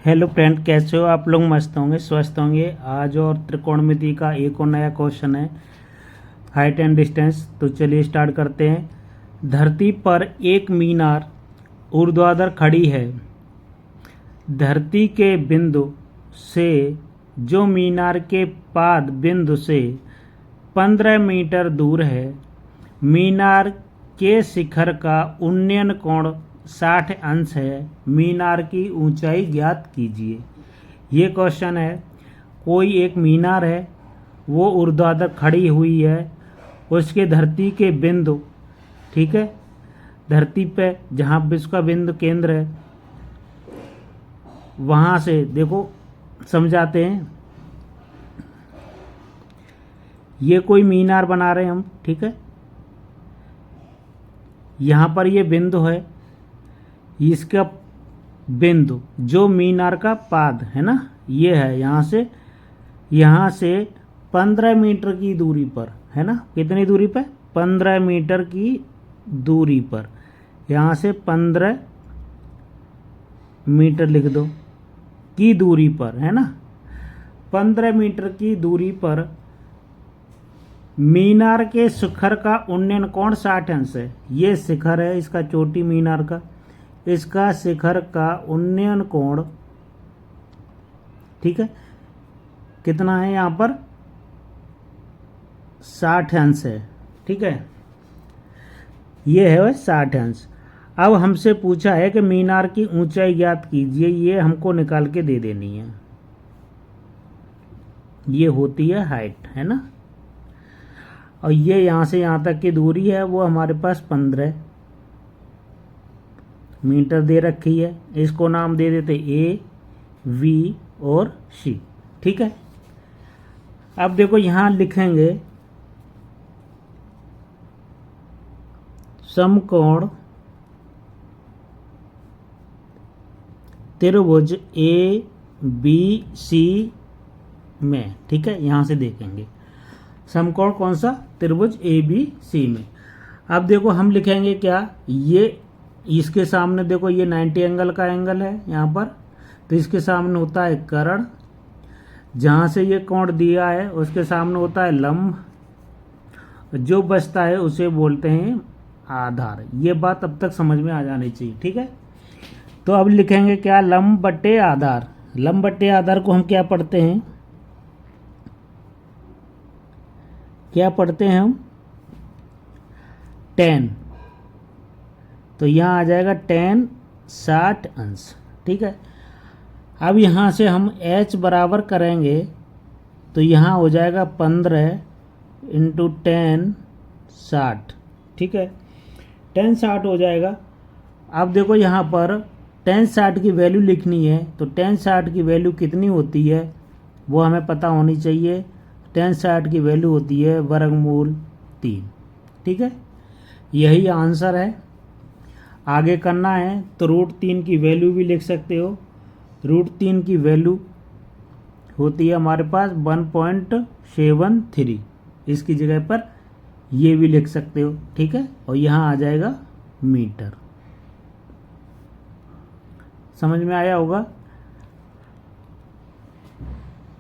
Hello friend, कैसे हो आप लोग? मस्त होंगे, स्वस्थ होंगे। आज और त्रिकोणमिति का एक और नया क्वेश्चन है, हाइट एंड डिस्टेंस। तो चलिए स्टार्ट करते हैं। धरती पर एक मीनार ऊर्ध्वाधर खड़ी है। धरती के बिंदु से जो मीनार के पाद बिंदु से 15 मीटर दूर है, मीनार के शिखर का उन्नयन कोण 60 अंश है। मीनार की ऊंचाई ज्ञात कीजिए। ये क्वेश्चन है। कोई एक मीनार है, वो ऊर्ध्वाधर खड़ी हुई है। उसके धरती के बिंदु, ठीक है, धरती पे जहाँ पे उसका बिंदु केंद्र है, वहाँ से देखो समझाते हैं। ये कोई मीनार बना रहे हैं हम, ठीक है। यहाँ पर ये बिंदु है, इसका बिंदु जो मीनार का पाद है ना, ये है। यहाँ से 15 मीटर की दूरी पर है ना। कितनी दूरी पर? 15 मीटर की दूरी पर। यहाँ से 15 मीटर लिख दो की दूरी पर, है ना। 15 मीटर की दूरी पर मीनार के शिखर का उन्नयन कोण 60 अंश है। ये शिखर है इसका, चोटी मीनार का। इसका शिखर का उन्नयन कोण, ठीक है, कितना है? यहाँ पर 60 अंश है, ठीक है। ये है 60 अंश। अब हमसे पूछा है कि मीनार की ऊंचाई ज्ञात कीजिए। ये हमको निकाल के दे देनी है। ये होती है हाइट, है ना। और ये यहाँ से यहाँ तक की दूरी है, वो हमारे पास 15 मीटर दे रखी है। इसको नाम दे देते ए, वी और सी, ठीक है। अब देखो यहाँ लिखेंगे समकोण त्रिभुज ए बी सी में, ठीक है। यहाँ से देखेंगे समकोण कौन सा? त्रिभुज ए बी सी में। अब देखो हम लिखेंगे क्या, ये इसके सामने देखो ये 90 एंगल का एंगल है यहाँ पर, तो इसके सामने होता है कर्ण। जहाँ से ये कोण दिया है उसके सामने होता है लंब। जो बचता है उसे बोलते हैं आधार। ये बात अब तक समझ में आ जानी चाहिए, ठीक है। तो अब लिखेंगे क्या? लंब बट्टे आधार। लंब बट्टे आधार को हम क्या पढ़ते हैं? क्या पढ़ते हैं हम? tan। तो यहाँ आ जाएगा tan 60 अंश, ठीक है। अब यहाँ से हम h बराबर करेंगे तो यहाँ हो जाएगा 15 इंटू tan 60, ठीक है। tan 60 हो जाएगा। अब देखो यहाँ पर tan 60 की वैल्यू लिखनी है, तो tan 60 की वैल्यू कितनी होती है वो हमें पता होनी चाहिए। tan 60 की वैल्यू होती है वर्गमूल 3, ठीक है। यही आंसर है। आगे करना है तो √3 की वैल्यू भी लिख सकते हो। √3 की वैल्यू होती है हमारे पास 1.73। इसकी जगह पर ये भी लिख सकते हो, ठीक है। और यहाँ आ जाएगा मीटर। समझ में आया होगा।